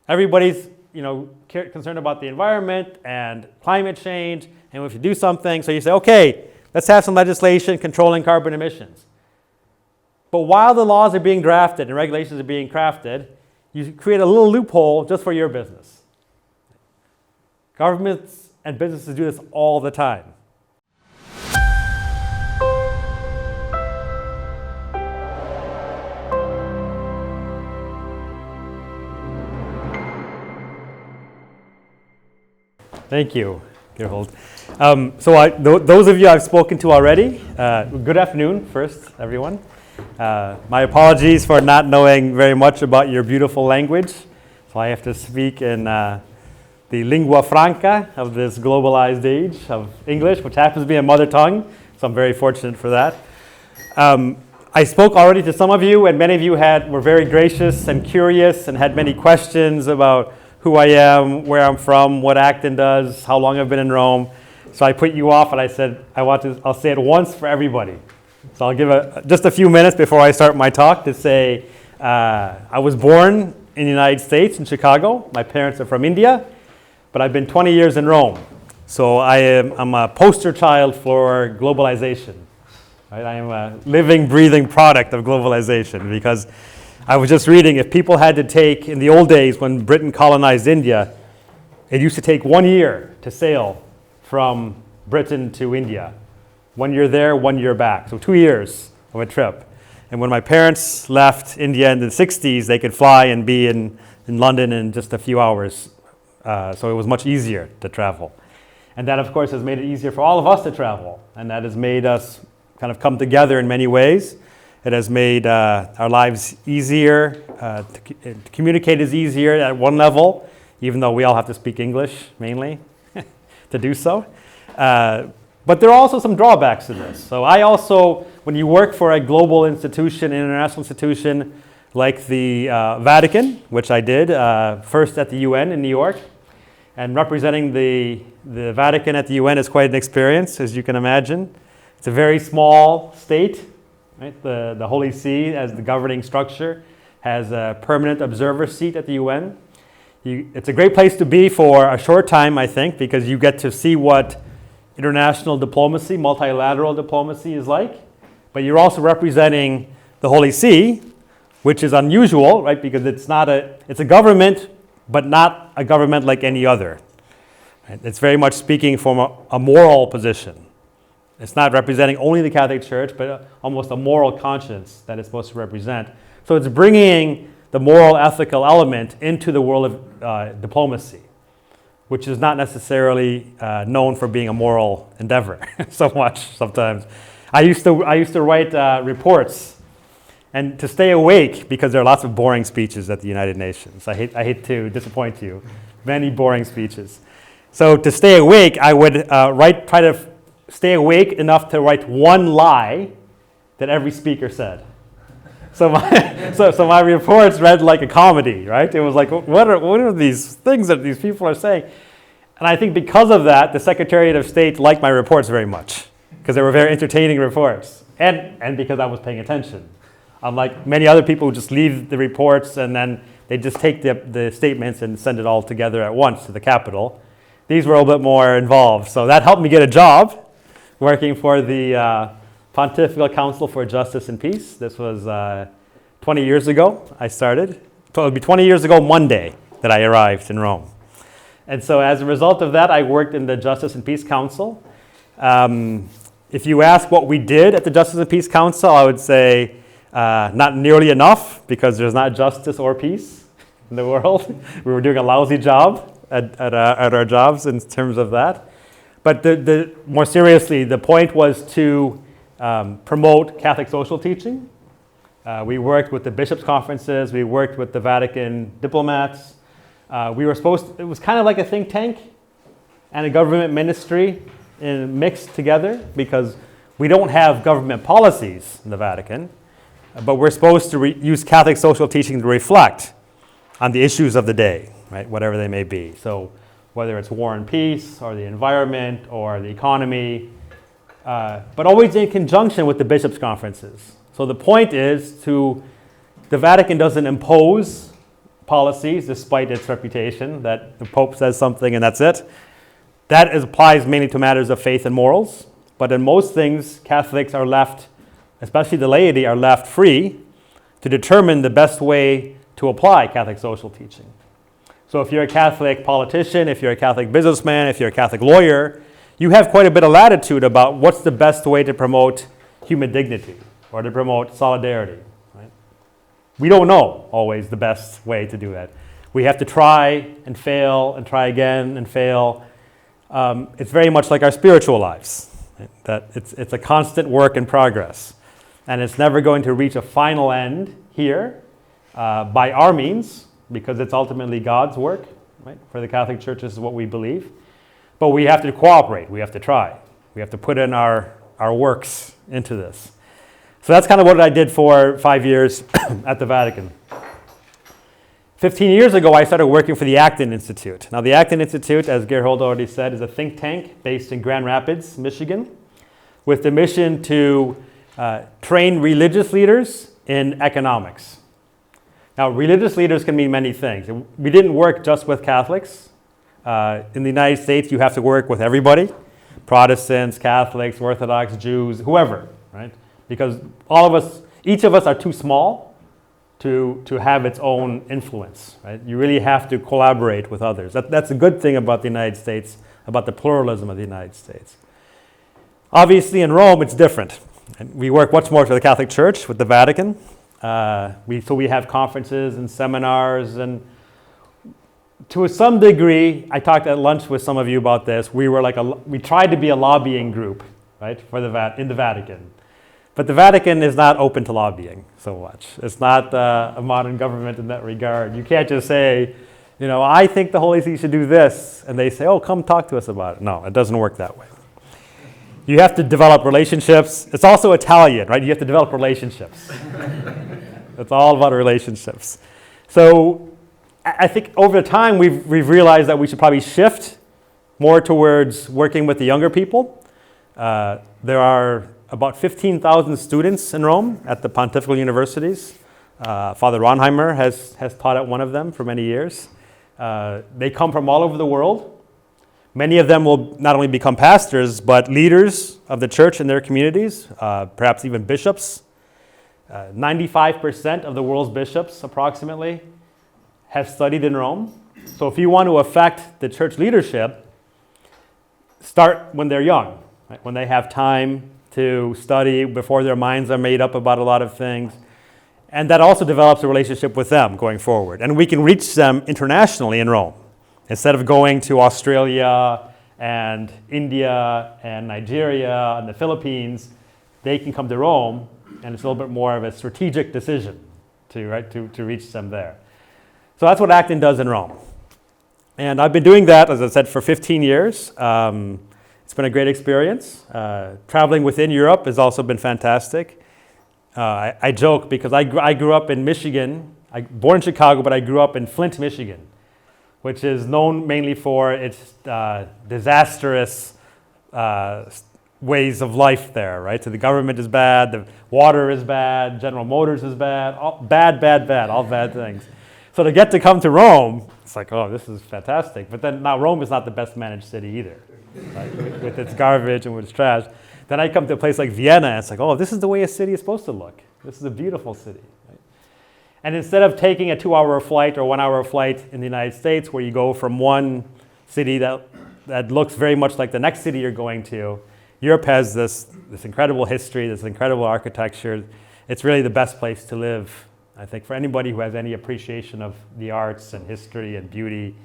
everybody's concerned about the environment and climate change, and we have to do something. So you say, okay, let's have some legislation controlling carbon emissions. But while the laws are being drafted and regulations are being crafted, you create a little loophole just for your business. Governments and businesses do this all the time. Thank you, Gerhold. Those of you I've spoken to already, good afternoon first, everyone. My apologies for not knowing very much about your beautiful language. So I have to speak in the lingua franca of this globalized age of English, which happens to be a mother tongue. So I'm very fortunate for that. I spoke already to some of you, and many of you were very gracious and curious and had many questions about who I am, where I'm from, what Acton does, how long I've been in Rome. So I put you off and I said, I'll say it once for everybody. So I'll give just a few minutes before I start my talk to say, I was born in the United States, in Chicago. My parents are from India, but I've been 20 years in Rome. So I'm a poster child for globalization. Right? I am a living, breathing product of globalization, because I was just reading, if people had to take, in the old days when Britain colonized India, it used to take 1 year to sail from Britain to India. 1 year there, 1 year back. So 2 years of a trip. And when my parents left India in the 60s, they could fly and be in London in just a few hours. So it was much easier to travel. And that, of course, has made it easier for all of us to travel. And that has made us kind of come together in many ways. It has made our lives easier. To communicate is easier at one level, even though we all have to speak English mainly to do so. But there are also some drawbacks to this. So I also, when you work for a global institution, an international institution like the Vatican, which I did first at the UN in New York, and representing the Vatican at the UN is quite an experience, as you can imagine. It's a very small state. Right? The Holy See, as the governing structure, has a permanent observer seat at the UN. It's a great place to be for a short time, I think, because you get to see what international diplomacy, multilateral diplomacy is like. But you're also representing the Holy See, which is unusual, right? Because it's a government, but not a government like any other. Right? It's very much speaking from a moral position. It's not representing only the Catholic Church, but almost a moral conscience that it's supposed to represent. So it's bringing the moral, ethical element into the world of diplomacy, which is not necessarily known for being a moral endeavor so much sometimes. I used to write reports, and to stay awake, because there are lots of boring speeches at the United Nations. I hate to disappoint you. Many boring speeches. So to stay awake, I would try to stay awake enough to write one lie that every speaker said. So my reports read like a comedy, right? It was like, what are these things that these people are saying? And I think because of that, the Secretariat of State liked my reports very much, because they were very entertaining reports, and because I was paying attention. Unlike many other people who just leave the reports and then they just take the statements and send it all together at once to the Capitol. These were a little bit more involved. So that helped me get a job working for the Pontifical Council for Justice and Peace. This was 20 years ago I started. It would be 20 years ago Monday that I arrived in Rome. And so as a result of that, I worked in the Justice and Peace Council. If you ask what we did at the Justice and Peace Council, I would say not nearly enough, because there's not justice or peace in the world. We were doing a lousy job at our jobs in terms of that. But more seriously, the point was to promote Catholic social teaching. We worked with the bishops' conferences. We worked with the Vatican diplomats. It was kind of like a think tank and a government ministry mixed together, because we don't have government policies in the Vatican, but we're supposed to use Catholic social teaching to reflect on the issues of the day, right? Whatever they may be. So whether it's war and peace, or the environment, or the economy, but always in conjunction with the bishops' conferences. So the point is the Vatican doesn't impose policies, despite its reputation that the Pope says something and that's it. That applies mainly to matters of faith and morals. But in most things, Catholics are left, especially the laity, are left free to determine the best way to apply Catholic social teaching. So if you're a Catholic politician, if you're a Catholic businessman, if you're a Catholic lawyer, you have quite a bit of latitude about what's the best way to promote human dignity or to promote solidarity. Right? We don't know always the best way to do that. We have to try and fail and try again and fail. It's very much like our spiritual lives, right? That it's a constant work in progress. And it's never going to reach a final end here by our means, because it's ultimately God's work, right? For the Catholic Church, this is what we believe. But we have to cooperate. We have to try. We have to put in our works into this. So that's kind of what I did for 5 years at the Vatican. 15 years ago, I started working for the Acton Institute. Now, the Acton Institute, as Gerhold already said, is a think tank based in Grand Rapids, Michigan, with the mission to train religious leaders in economics. Now, religious leaders can mean many things. We didn't work just with Catholics. In the United States, you have to work with everybody, Protestants, Catholics, Orthodox, Jews, whoever, right? Because all of us, each of us are too small to have its own influence, right? You really have to collaborate with others. That's a good thing about the United States, about the pluralism of the United States. Obviously, in Rome, it's different. And we work much more to the Catholic Church with the Vatican. So we have conferences and seminars, and to some degree, I talked at lunch with some of you about this. We tried to be a lobbying group, right, in the Vatican. But the Vatican is not open to lobbying so much. It's not a modern government in that regard. You can't just say, I think the Holy See should do this, and they say, oh, come talk to us about it. No, it doesn't work that way. You have to develop relationships. It's also Italian, right? You have to develop relationships. It's all about relationships. So I think over time we've realized that we should probably shift more towards working with the younger people. There are about 15,000 students in Rome at the pontifical universities. Father Ronheimer has taught at one of them for many years. They come from all over the world. Many of them will not only become pastors, but leaders of the church in their communities, perhaps even bishops. 95% of the world's bishops, approximately, have studied in Rome. So if you want to affect the church leadership, start when they're young, right? When they have time to study, before their minds are made up about a lot of things. And that also develops a relationship with them going forward. And we can reach them internationally in Rome. Instead of going to Australia and India and Nigeria and the Philippines, they can come to Rome, and it's a little bit more of a strategic decision to reach them there. So that's what Acton does in Rome. And I've been doing that, as I said, for 15 years. It's been a great experience. Traveling within Europe has also been fantastic. I joke because I grew up in Michigan. Born in Chicago, but I grew up in Flint, Michigan, which is known mainly for its disastrous ways of life there, right? So the government is bad, the water is bad, General Motors is bad, all bad, all bad things. So to come to Rome, it's like, oh, this is fantastic. But then now Rome is not the best managed city either, right? with its garbage and with its trash. Then I come to a place like Vienna, and it's like, oh, this is the way a city is supposed to look. This is a beautiful city. Right? And instead of taking a 2-hour flight or 1-hour flight in the United States, where you go from one city that looks very much like the next city you're going to, Europe has this incredible history, this incredible architecture. It's really the best place to live, I think, for anybody who has any appreciation of the arts and history and beauty.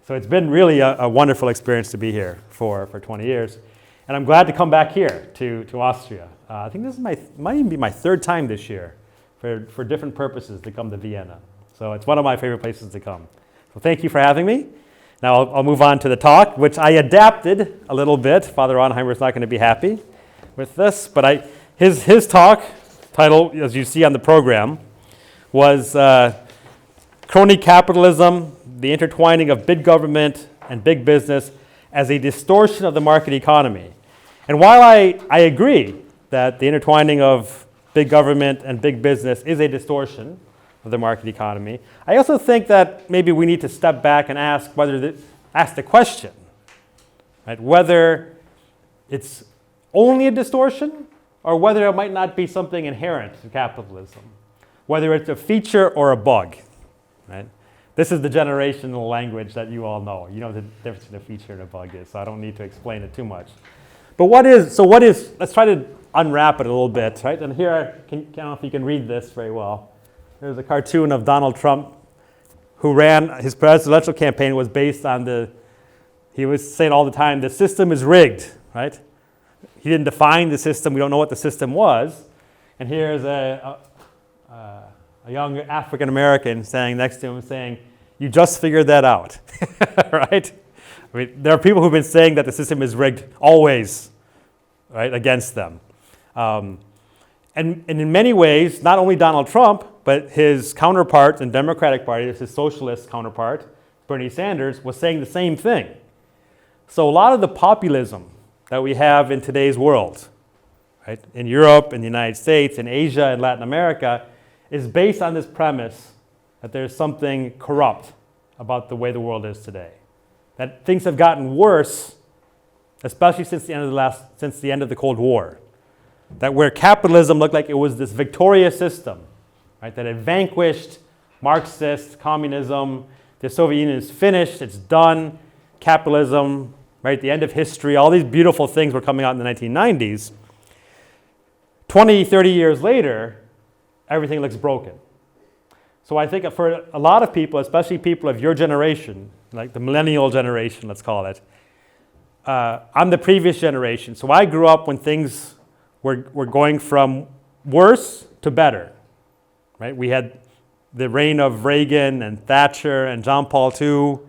So it's been really a wonderful experience to be here for 20 years. And I'm glad to come back here to Austria. I think this is might even be my third time this year for different purposes to come to Vienna. So it's one of my favorite places to come. So thank you for having me. Now I'll move on to the talk, which I adapted a little bit. Father Ronheimer is not going to be happy with this, but his talk title, as you see on the program, was Crony Capitalism, the intertwining of big government and big business as a distortion of the market economy. And while I agree that the intertwining of big government and big business is a distortion of the market economy. I also think that maybe we need to step back and ask the question, right? Whether it's only a distortion or whether it might not be something inherent to capitalism, whether it's a feature or a bug, right? This is the generational language that you all know. You know the difference between a feature and a bug is, so I don't need to explain it too much. But let's try to unwrap it a little bit, right? And here, I don't know if you can read this very well. There's a cartoon of Donald Trump who ran, his presidential campaign was based on he was saying all the time, the system is rigged, right? He didn't define the system. We don't know what the system was. And here's a young African American standing next to him saying, you just figured that out, right? I mean, there are people who've been saying that the system is rigged always, right, against them. And in many ways, not only Donald Trump, but his counterpart in the Democratic Party, his socialist counterpart, Bernie Sanders, was saying the same thing. So a lot of the populism that we have in today's world, right, in Europe, in the United States, in Asia, and Latin America, is based on this premise that there's something corrupt about the way the world is today. That things have gotten worse, especially since the end of the Cold War. That where capitalism looked like it was this victorious system, right, that had vanquished Marxist communism, the Soviet Union is finished, it's done, capitalism, right, the end of history, all these beautiful things were coming out in the 1990s. 20, 30 years later, everything looks broken. So I think for a lot of people, especially people of your generation, like the millennial generation, let's call it, I'm the previous generation. So I grew up when things were going from worse to better, right? We had the reign of Reagan and Thatcher and John Paul II.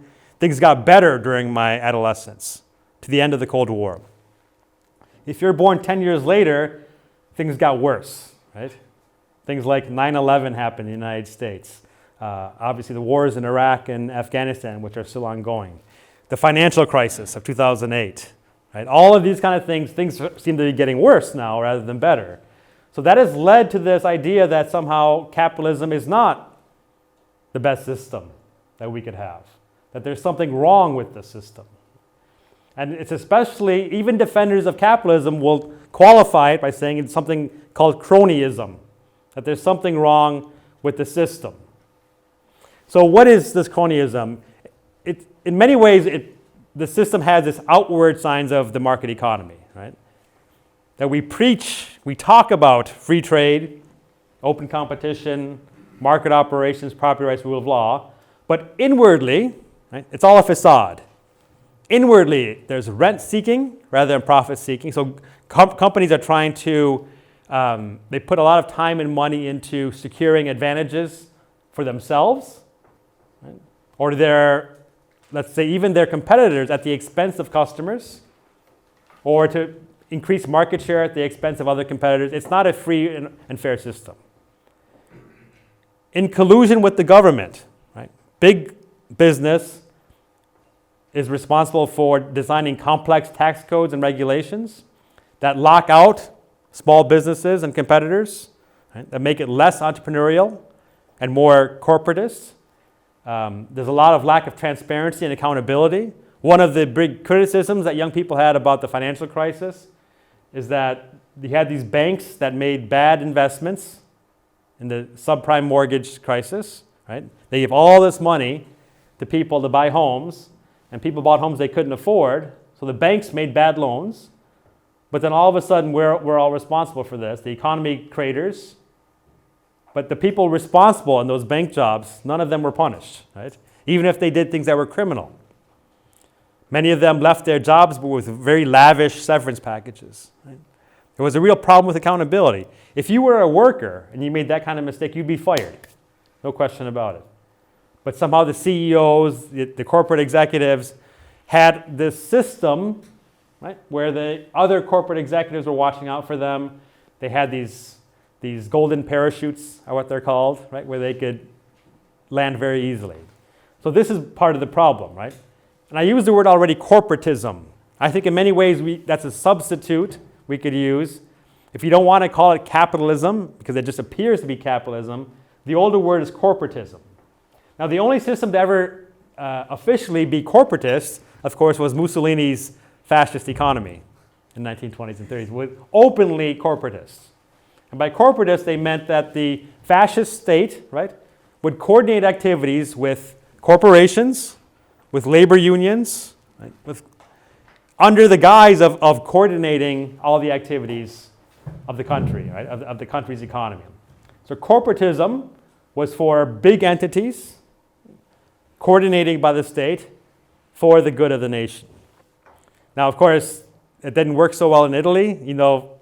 Things got better during my adolescence to the end of the Cold War. If you're born 10 years later, things got worse, right? Things like 9/11 happened in the United States. Obviously, the wars in Iraq and Afghanistan, which are still ongoing. The financial crisis of 2008. Right? All of these kind of things seem to be getting worse now rather than better. So that has led to this idea that somehow capitalism is not the best system that we could have. That there's something wrong with the system. And it's especially, even defenders of capitalism will qualify it by saying it's something called cronyism. That there's something wrong with the system. So what is this cronyism? In many ways, the system has this outward signs of the market economy, right? That we talk about free trade, open competition, market operations, property rights, rule of law, but inwardly, right, it's all a facade. Inwardly, there's rent seeking rather than profit seeking. So companies are trying to they put a lot of time and money into securing advantages for themselves, right? Or let's say even their competitors at the expense of customers, or to increase market share at the expense of other competitors. It's not a free and fair system. In collusion with the government, right? Big business is responsible for designing complex tax codes and regulations that lock out small businesses and competitors, right, that make it less entrepreneurial and more corporatist. There's a lot of lack of transparency and accountability. One of the big criticisms that young people had about the financial crisis is that you had these banks that made bad investments in the subprime mortgage crisis, right? They gave all this money to people to buy homes, and people bought homes they couldn't afford, so the banks made bad loans. But then all of a sudden, we're all responsible for this. The economy craters. But the people responsible in those bank jobs, none of them were punished, right? Even if they did things that were criminal. Many of them left their jobs with very lavish severance packages, right? There was a real problem with accountability. If you were a worker and you made that kind of mistake, you'd be fired. No question about it. But somehow the CEOs, the corporate executives, had this system, right, where the other corporate executives were watching out for them. They had these golden parachutes, are what they're called, right, where they could land very easily. So this is part of the problem, right? And I used the word already, corporatism. I think in many ways that's a substitute we could use. If you don't want to call it capitalism, because it just appears to be capitalism, The older word is corporatism. Now, the only system to ever officially be corporatist, of course, was Mussolini's fascist economy in the 1920s and 30s, with openly corporatists. And by corporatists, they meant that the fascist state, right, would coordinate activities with corporations, with labor unions, right, under the guise of coordinating all the activities of the country, right, of the country's economy. So corporatism was for big entities coordinating by the state for the good of the nation. Now, of course, it didn't work so well in Italy. You know,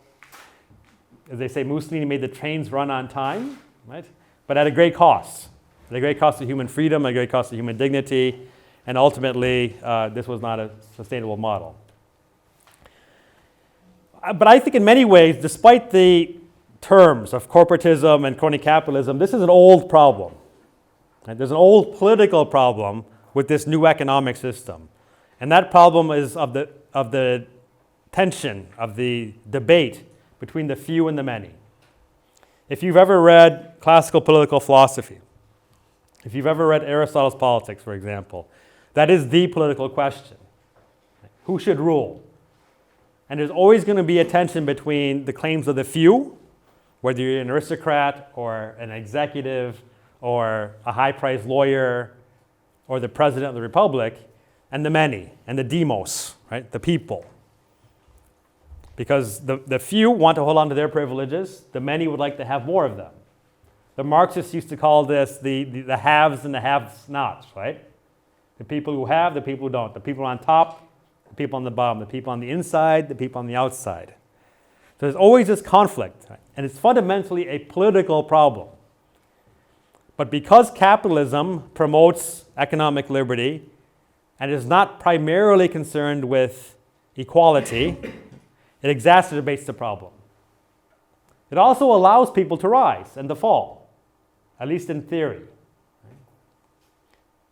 as they say, Mussolini made the trains run on time, right? But at a great cost. At a great cost of human freedom, at a great cost of human dignity, and ultimately, this was not a sustainable model. But I think in many ways, despite the terms of corporatism and crony capitalism, this is an old problem. Right? There's an old political problem with this new economic system. And that problem is of the tension, of the debate between the few and the many. If you've ever read classical political philosophy, if you've ever read Aristotle's Politics, for example, that is the political question. Who should rule? And there's always going to be a tension between the claims of the few, whether you're an aristocrat or an executive or a high-priced lawyer or the president of the republic, and the many, and the demos, right, the people. Because the few want to hold on to their privileges, the many would like to have more of them. The Marxists used to call this the haves and the have-nots, right? The people who have, the people who don't. The people on top, the people on the bottom. The people on the inside, the people on the outside. So there's always this conflict, right? And it's fundamentally a political problem. But because capitalism promotes economic liberty and is not primarily concerned with equality, it exacerbates the problem. It also allows people to rise and to fall, at least in theory.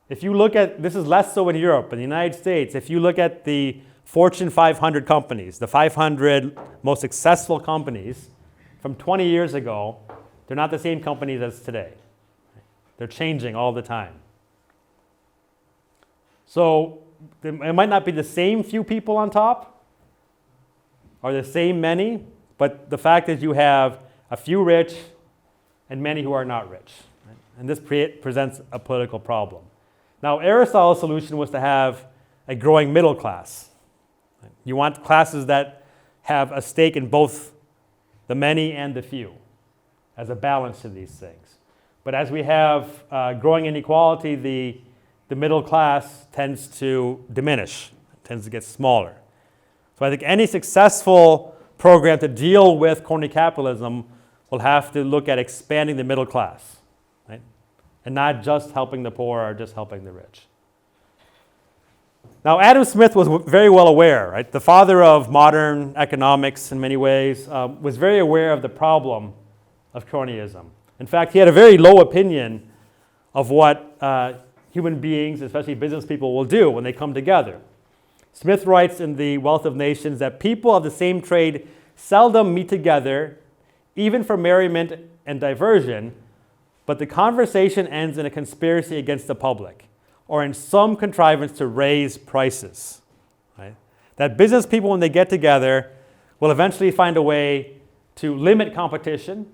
If you look at, this is less so in Europe, in the United States, if you look at the Fortune 500 companies, the 500 most successful companies from 20 years ago, they're not the same companies as today. They're changing all the time. So it might not be the same few people on top or the same many, but the fact is you have a few rich and many who are not rich. Right? And this presents a political problem. Now, Aristotle's solution was to have a growing middle class. Right? You want classes that have a stake in both the many and the few as a balance to these things. But as we have growing inequality, the middle class tends to diminish, tends to get smaller. So I think any successful program to deal with crony capitalism will have to look at expanding the middle class, right? And not just helping the poor or just helping the rich. Now, Adam Smith was very well aware, right? The father of modern economics in many ways, was very aware of the problem of cronyism. In fact, he had a very low opinion of what human beings, especially business people, will do when they come together. Smith writes in The Wealth of Nations that people of the same trade seldom meet together, even for merriment and diversion, but the conversation ends in a conspiracy against the public, or in some contrivance to raise prices. Right? That business people, when they get together, will eventually find a way to limit competition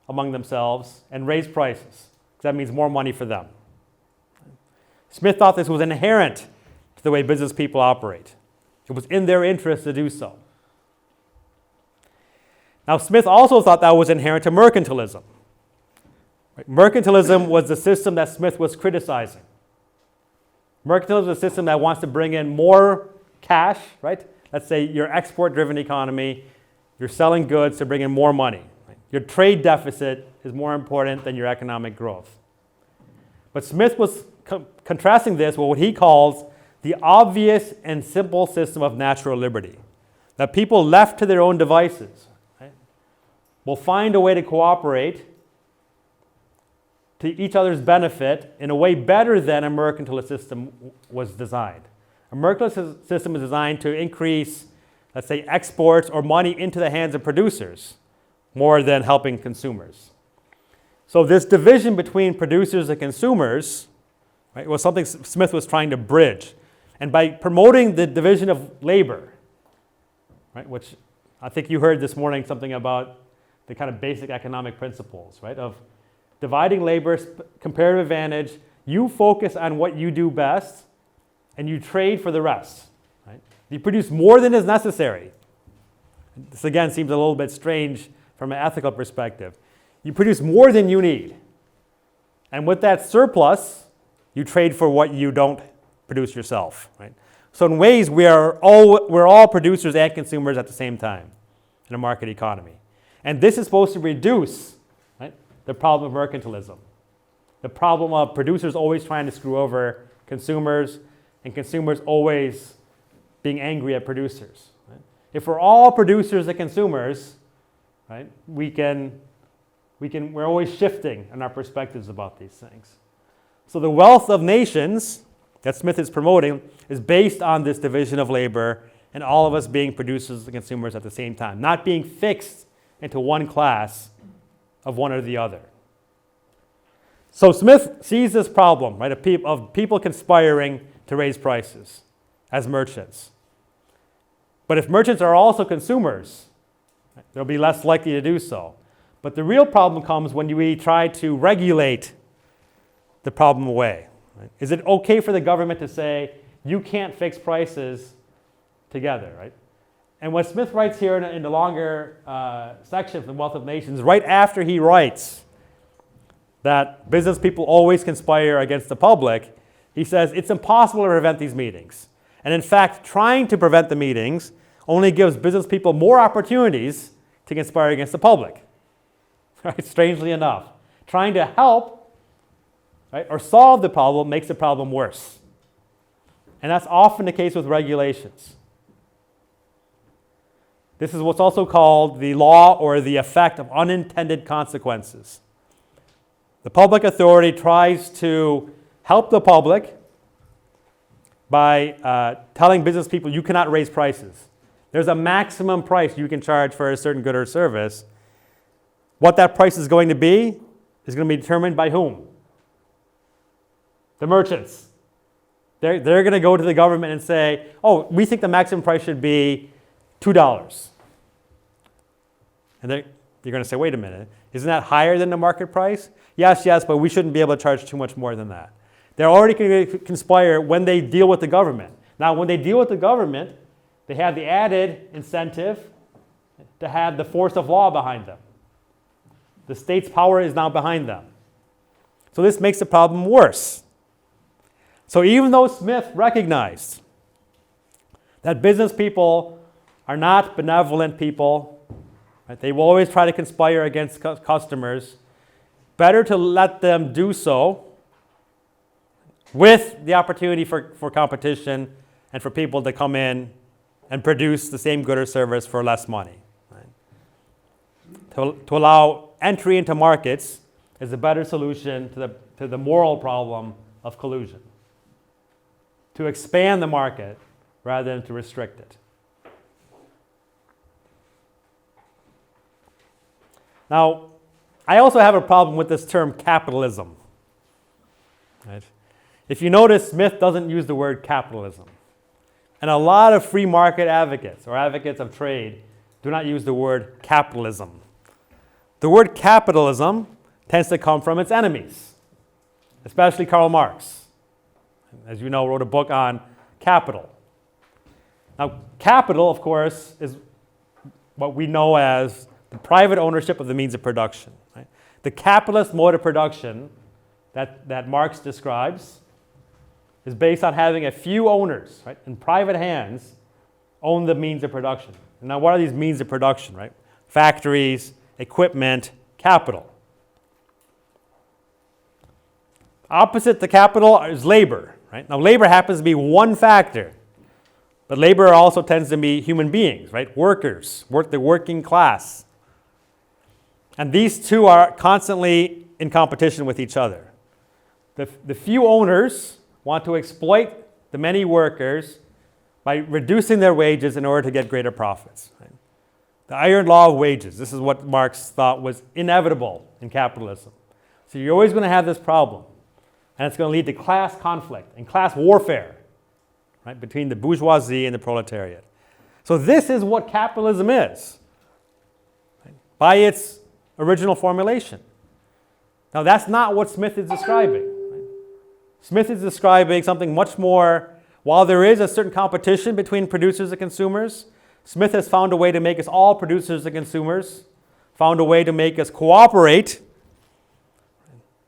among themselves and raise prices, because that means more money for them. Smith thought this was inherent to the way business people operate. It was in their interest to do so. Now, Smith also thought that was inherent to mercantilism. Right? Mercantilism was the system that Smith was criticizing. Mercantilism is a system that wants to bring in more cash, right? Let's say your export-driven economy, you're selling goods to bring in more money. Right? Your trade deficit is more important than your economic growth. But Smith was contrasting this with what he calls the obvious and simple system of natural liberty. That people left to their own devices, right, will find a way to cooperate to each other's benefit in a way better than a mercantilist system was designed. A mercantilist system is designed to increase, let's say, exports or money into the hands of producers more than helping consumers. So this division between producers and consumers, right, was something Smith was trying to bridge. And by promoting the division of labor, right, which I think you heard this morning something about the kind of basic economic principles, right, of dividing labor, comparative advantage. You focus on what you do best, and you trade for the rest. Right? You produce more than is necessary. This again seems a little bit strange from an ethical perspective. You produce more than you need. And with that surplus, you trade for what you don't produce yourself. Right? So in ways, we're all producers and consumers at the same time in a market economy. And this is supposed to reduce, right, the problem of mercantilism. The problem of producers always trying to screw over consumers and consumers always being angry at producers. Right? If we're all producers and consumers, right, we're always shifting in our perspectives about these things. So the wealth of nations that Smith is promoting is based on this division of labor and all of us being producers and consumers at the same time, not being fixed into one class of one or the other. So Smith sees this problem, right, of people conspiring to raise prices as merchants. But if merchants are also consumers, right, they'll be less likely to do so. But the real problem comes when we try to regulate the problem away. Right? Is it okay for the government to say, you can't fix prices together, right? And what Smith writes here in the longer section of The Wealth of Nations, right after he writes that business people always conspire against the public, he says it's impossible to prevent these meetings. And in fact, trying to prevent the meetings only gives business people more opportunities to conspire against the public. Right? Strangely enough. Trying to help, right, or solve the problem makes the problem worse. And that's often the case with regulations. This is what's also called the law or the effect of unintended consequences. The public authority tries to help the public by telling business people you cannot raise prices. There's a maximum price you can charge for a certain good or service. What that price is going to be determined by whom? The merchants. They're going to go to the government and say, oh, we think the maximum price should be $2. And you're going to say, wait a minute, isn't that higher than the market price? Yes, but we shouldn't be able to charge too much more than that. They're already going to conspire when they deal with the government. Now, when they deal with the government, they have the added incentive to have the force of law behind them. The state's power is now behind them. So this makes the problem worse. So even though Smith recognized that business people are not benevolent people, right, they will always try to conspire against customers, better to let them do so with the opportunity for competition and for people to come in and produce the same good or service for less money. Right? To allow entry into markets is a better solution to the moral problem of collusion. To expand the market rather than to restrict it. Now, I also have a problem with this term capitalism. Right? If you notice, Smith doesn't use the word capitalism. And a lot of free market advocates or advocates of trade do not use the word capitalism. The word capitalism tends to come from its enemies, especially Karl Marx. As you know, wrote a book on capital. Now, capital, of course, is what we know as the private ownership of the means of production. Right? The capitalist mode of production that Marx describes is based on having a few owners, right, in private hands, own the means of production. And now, what are these means of production? Right? Factories, equipment, capital. Opposite the capital is labor. Right? Now, labor happens to be one factor, but labor also tends to be human beings, right? Workers, the working class. And these two are constantly in competition with each other. The few owners want to exploit the many workers by reducing their wages in order to get greater profits. Right? The iron law of wages, this is what Marx thought was inevitable in capitalism. So you're always going to have this problem. And it's going to lead to class conflict and class warfare, right, between the bourgeoisie and the proletariat. So this is what capitalism is, right, by its original formulation. Now that's not what Smith is describing. Right? Smith is describing something much more. While there is a certain competition between producers and consumers, Smith has found a way to make us all producers and consumers, found a way to make us cooperate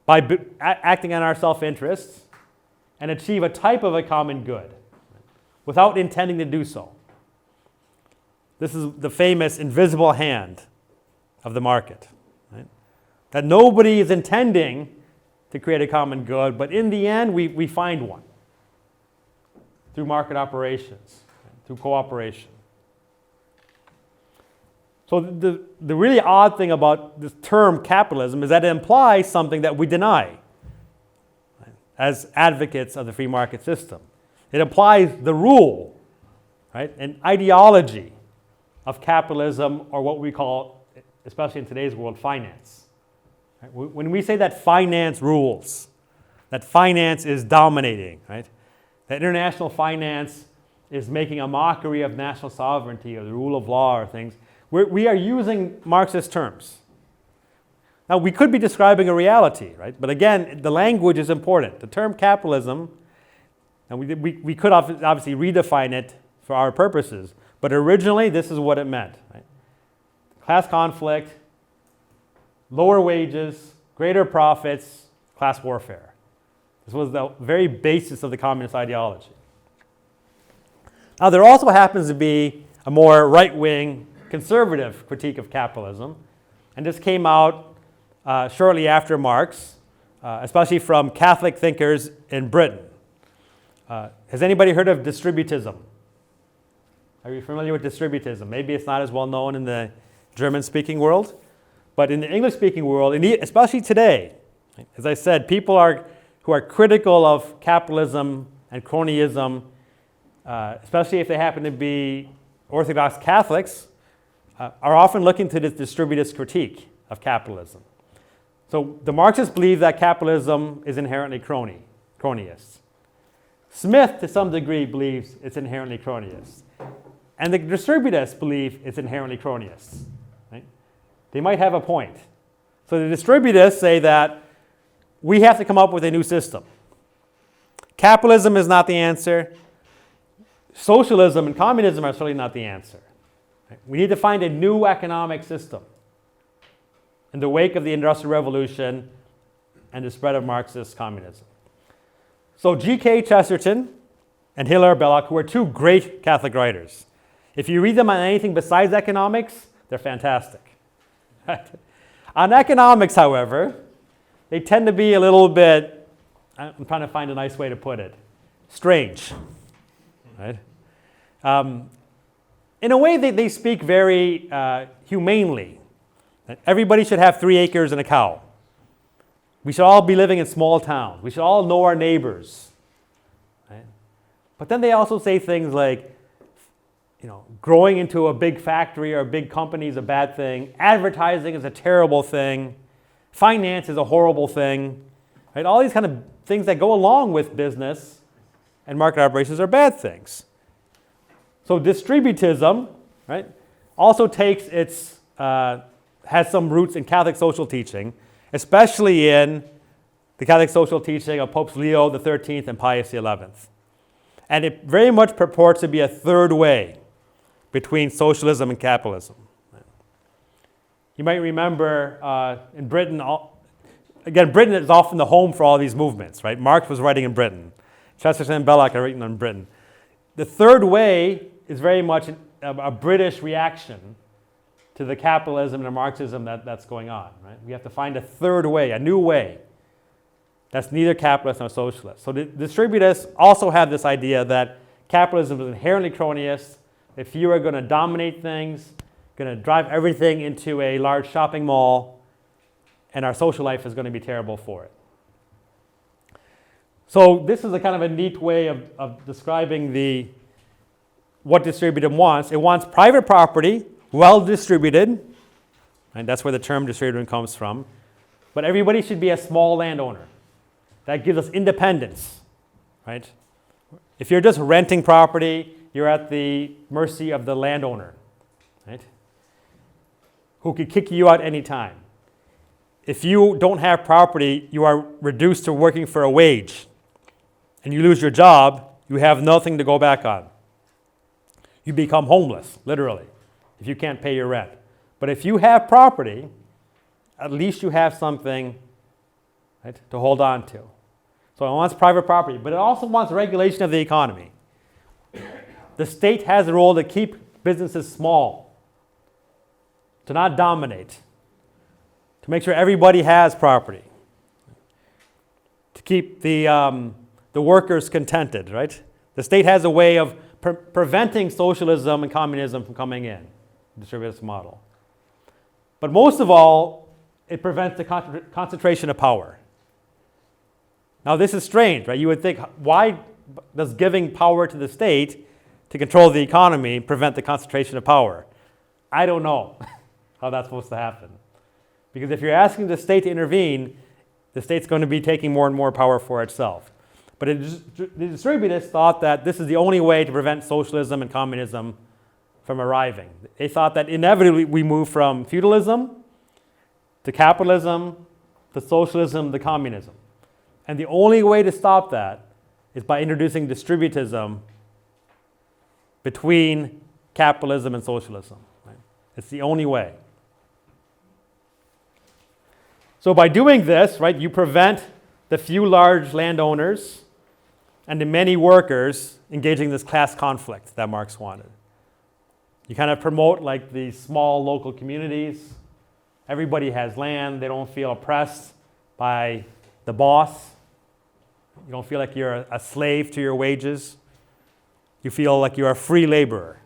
by acting on our self-interests and achieve a type of a common good without intending to do so. This is the famous invisible hand of the market, right? That nobody is intending to create a common good, but in the end, we find one through market operations, right, through cooperation. So the really odd thing about this term capitalism is that it implies something that we deny, right, as advocates of the free market system. It implies the rule, right, an ideology of capitalism, or what we call, especially in today's world, finance. Right? When we say that finance rules, that finance is dominating, right, that international finance is making a mockery of national sovereignty or the rule of law or things, we are using Marxist terms. Now, we could be describing a reality, right? But again, the language is important. The term capitalism, and we could obviously redefine it for our purposes, but originally this is what it meant, right? Class conflict, lower wages, greater profits, class warfare. This was the very basis of the communist ideology. Now, there also happens to be a more right-wing conservative critique of capitalism, and this came out shortly after Marx, especially from Catholic thinkers in Britain. Has anybody heard of distributism? Are you familiar with distributism? Maybe it's not as well known in the German-speaking world, but in the English-speaking world, especially today, as I said, people who are critical of capitalism and cronyism, especially if they happen to be Orthodox Catholics, are often looking to this distributist critique of capitalism. So the Marxists believe that capitalism is inherently cronyist. Smith, to some degree, believes it's inherently cronyist. And the distributists believe it's inherently cronyist. Right? They might have a point. So the distributists say that we have to come up with a new system. Capitalism is not the answer. Socialism and communism are certainly not the answer. We need to find a new economic system in the wake of the Industrial Revolution and the spread of Marxist communism. So G.K. Chesterton and Hilaire Belloc, who are two great Catholic writers, if you read them on anything besides economics, they're fantastic. On economics, however, they tend to be a little bit, I'm trying to find a nice way to put it, strange. Right? In a way, they speak very humanely. Everybody should have 3 acres and a cow. We should all be living in small towns. We should all know our neighbors. Right? But then they also say things like, growing into a big factory or a big company is a bad thing. Advertising is a terrible thing. Finance is a horrible thing. Right? All these kind of things that go along with business and market operations are bad things. So distributism, right, also has some roots in Catholic social teaching, especially in the Catholic social teaching of Popes Leo XIII and Pius XI. And it very much purports to be a third way between socialism and capitalism. You might remember in Britain, again, Britain is often the home for all these movements, right? Marx was writing in Britain. Chesterton and Belloc are writing in Britain. The third way is very much a British reaction to the capitalism and the Marxism that's going on. Right? We have to find a third way, a new way, that's neither capitalist nor socialist. So the distributists also have this idea that capitalism is inherently cronyist. If you are going to dominate things, going to drive everything into a large shopping mall, and our social life is going to be terrible for it. So this is a kind of a neat way of describing what distributism wants. It wants private property, well distributed, and that's where the term distributism comes from, but everybody should be a small landowner. That gives us independence, right? If you're just renting property, you're at the mercy of the landowner, right? Who could kick you out anytime. If you don't have property, you are reduced to working for a wage, and you lose your job, you have nothing to go back on. You become homeless, literally, if you can't pay your rent. But if you have property, at least you have something, right, to hold on to. So it wants private property, but it also wants regulation of the economy. The state has a role to keep businesses small, to not dominate, to make sure everybody has property, to keep the workers contented, right? The state has a way of preventing socialism and communism from coming in, the distributivist model. But most of all, it prevents the concentration of power. Now this is strange, right? You would think, why does giving power to the state to control the economy prevent the concentration of power? I don't know how that's supposed to happen. Because if you're asking the state to intervene, the state's going to be taking more and more power for itself. But the distributists thought that this is the only way to prevent socialism and communism from arriving. They thought that inevitably we move from feudalism to capitalism to socialism to communism. And the only way to stop that is by introducing distributism between capitalism and socialism. Right? It's the only way. So by doing this, right, you prevent the few large landowners and the many workers engaging in this class conflict that Marx wanted. You kind of promote like these small local communities. Everybody has land. They don't feel oppressed by the boss. You don't feel like you're a slave to your wages. You feel like you're a free laborer.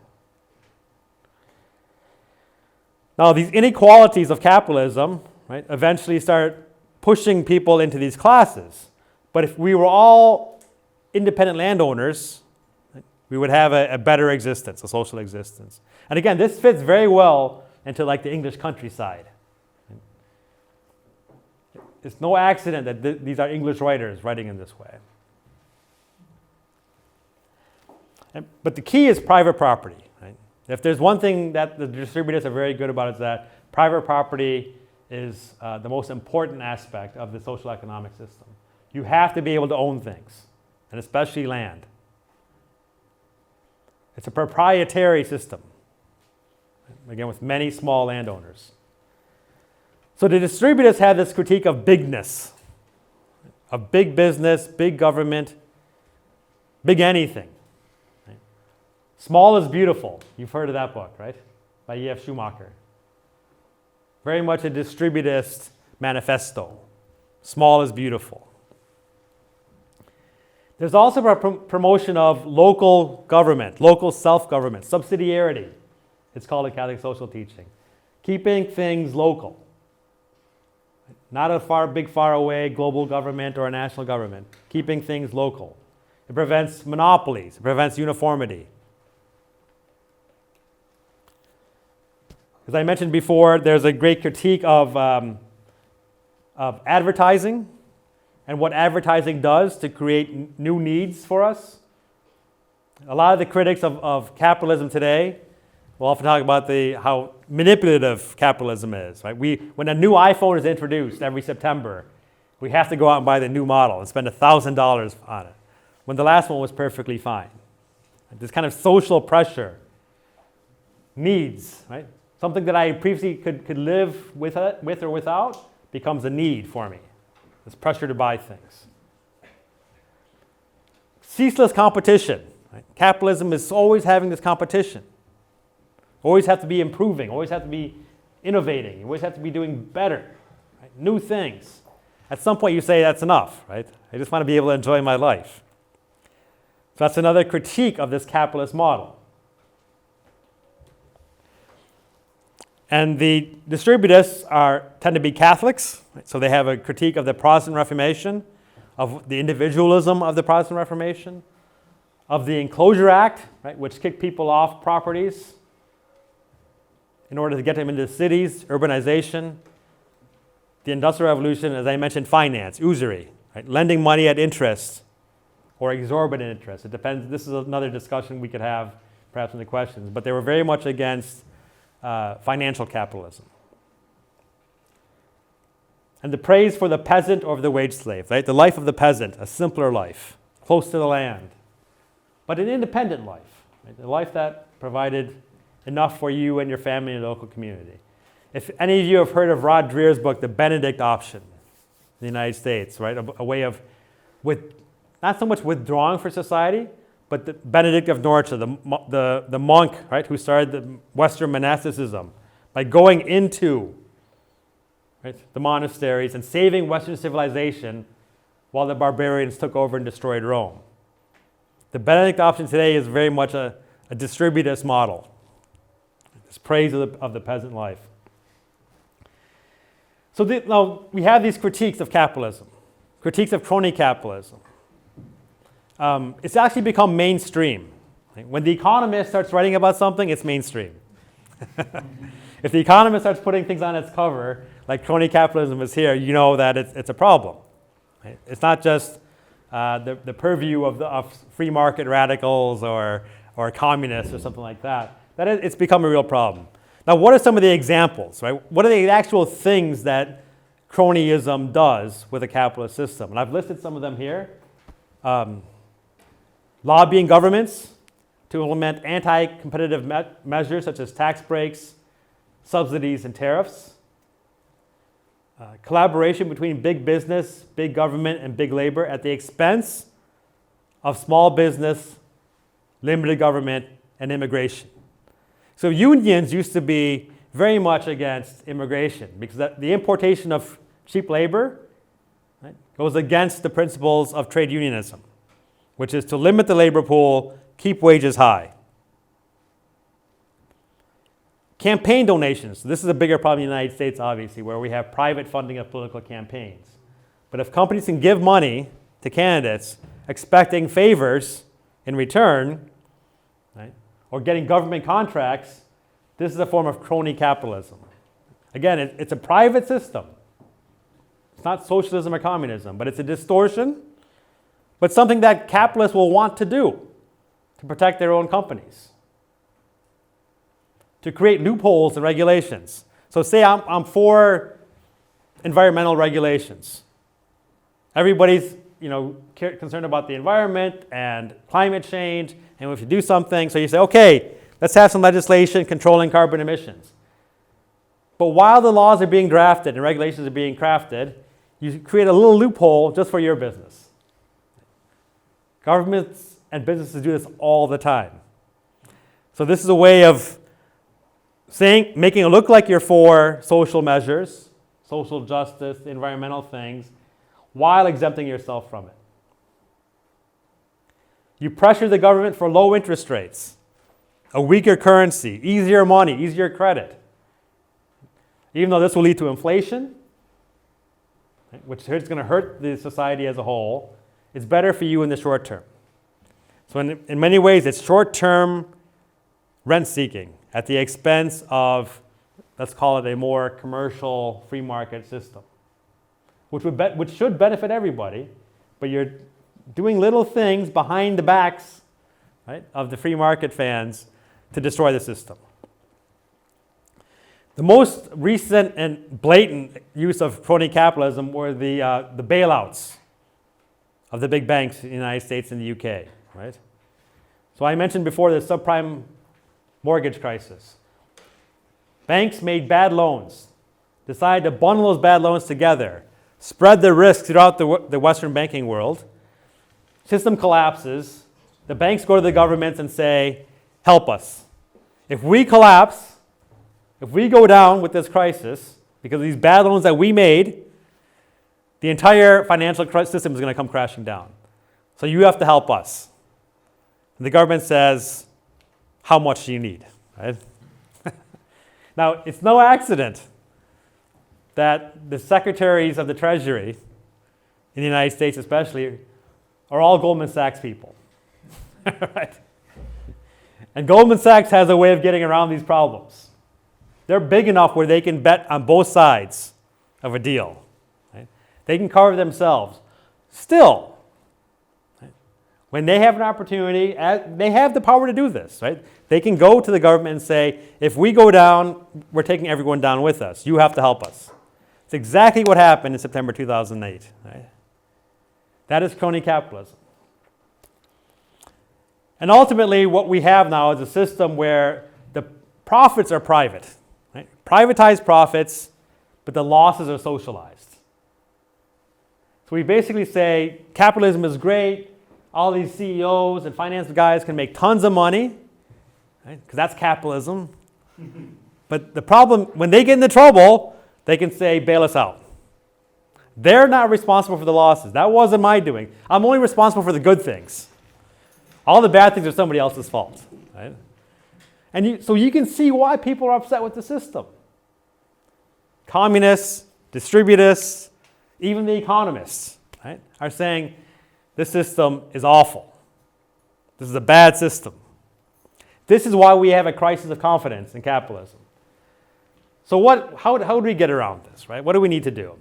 Now, these inequalities of capitalism, right, eventually start pushing people into these classes. But if we were all independent landowners, right, we would have a better existence, a social existence. And again, this fits very well into like the English countryside. It's no accident that these are English writers writing in this way. But the key is private property. Right? If there's one thing that the distributists are very good about, is that private property is the most important aspect of the social economic system. You have to be able to own things, and especially land. It's a proprietary system, again, with many small landowners. So the distributists had this critique of bigness, of big business, big government, big anything. Right? Small is beautiful. You've heard of that book, right? By E.F. Schumacher. Very much a distributist manifesto. Small is beautiful. There's also a promotion of local government, local self-government, subsidiarity. It's called in Catholic social teaching. Keeping things local. Not a big, far away global government or a national government. Keeping things local. It prevents monopolies. It prevents uniformity. As I mentioned before, there's a great critique of advertising and what advertising does to create new needs for us. A lot of the critics of capitalism today will often talk about how manipulative capitalism is. Right? When a new iPhone is introduced every September, we have to go out and buy the new model and spend $1,000 on it, when the last one was perfectly fine. This kind of social pressure, needs, right? Something that I previously could live with or without becomes a need for me. This pressure to buy things. Ceaseless competition. Right? Capitalism is always having this competition. Always have to be improving, always have to be innovating, always have to be doing better, right? New things. At some point you say that's enough, right? I just want to be able to enjoy my life. So that's another critique of this capitalist model. And the distributists tend to be Catholics, right? So they have a critique of the Protestant Reformation, of the individualism of the Protestant Reformation, of the Enclosure Act, right, which kicked people off properties in order to get them into cities, urbanization. the Industrial Revolution, as I mentioned, finance, usury, right? Lending money at interest or exorbitant interest. It depends. This is another discussion we could have perhaps in the questions. But they were very much against financial capitalism. And the praise for the peasant over the wage slave, right? The life of the peasant, a simpler life, close to the land, but an independent life, right? A life that provided enough for you and your family and local community. If any of you have heard of Rod Dreher's book, The Benedict Option, in the United States, right? A way of, not so much withdrawing from society, but the Benedict of Norcia, the monk, right, who started the Western monasticism, by going into, right, the monasteries and saving Western civilization while the barbarians took over and destroyed Rome. The Benedict option today is very much a distributist model. It's praise of the peasant life. So now we have these critiques of capitalism, critiques of crony capitalism. It's actually become mainstream. When The Economist starts writing about something, it's mainstream. If The Economist starts putting things on its cover, like crony capitalism is here, you know that it's a problem. Right? It's not just the purview of free market radicals or communists or something like that. It's become a real problem. Now, what are some of the examples? Right? What are the actual things that cronyism does with a capitalist system? And I've listed some of them here. Lobbying governments to implement anti-competitive measures such as tax breaks, subsidies, and tariffs. Collaboration between big business, big government, and big labor at the expense of small business, limited government, and immigration. So unions used to be very much against immigration because the importation of cheap labor, right, goes against the principles of trade unionism, which is to limit the labor pool, keep wages high. Campaign donations. This is a bigger problem in the United States, obviously, where we have private funding of political campaigns. But if companies can give money to candidates expecting favors in return, right, or getting government contracts, this is a form of crony capitalism. Again, it's a private system. It's not socialism or communism, but it's a distortion, but something that capitalists will want to do to protect their own companies, to create loopholes and regulations. So say I'm for environmental regulations. Everybody's concerned about the environment and climate change, and we should do something. So you say, okay, let's have some legislation controlling carbon emissions. But while the laws are being drafted and regulations are being crafted, you create a little loophole just for your business. Governments and businesses do this all the time. So this is a way of making it look like you're for social measures, social justice, environmental things, while exempting yourself from it. You pressure the government for low interest rates, a weaker currency, easier money, easier credit. Even though this will lead to inflation, which is going to hurt the society as a whole, it's better for you in the short term. So in many ways, it's short-term rent-seeking at the expense of, let's call it a more commercial free market system, which should benefit everybody, but you're doing little things behind the backs, right, of the free market fans to destroy the system. The most recent and blatant use of crony capitalism were the bailouts of the big banks in the United States and the UK, right? So I mentioned before the subprime mortgage crisis. Banks made bad loans, decided to bundle those bad loans together, spread the risk throughout the Western banking world. System collapses. The banks go to the governments and say, help us. If we collapse, if we go down with this crisis, because of these bad loans that we made, the entire financial system is going to come crashing down. So you have to help us. And the government says, how much do you need? Right? Now, it's no accident that the secretaries of the Treasury, in the United States especially, are all Goldman Sachs people. Right? And Goldman Sachs has a way of getting around these problems. They're big enough where they can bet on both sides of a deal. Right? They can cover themselves. Still, right? When they have an opportunity, they have the power to do this. Right? They can go to the government and say, if we go down, we're taking everyone down with us. You have to help us. It's exactly what happened in September 2008. Right? That is crony capitalism. And ultimately, what we have now is a system where the profits are private. Right? Privatized profits, but the losses are socialized. So we basically say capitalism is great. All these CEOs and finance guys can make tons of money, right? Because that's capitalism. But the problem, when they get into trouble, they can say, bail us out. They're not responsible for the losses. That wasn't my doing. I'm only responsible for the good things. All the bad things are somebody else's fault. Right? And so you can see why people are upset with the system. Communists, distributists, even the economists, right, are saying this system is awful. This is a bad system. This is why we have a crisis of confidence in capitalism. So how do we get around this, right? What do we need to do?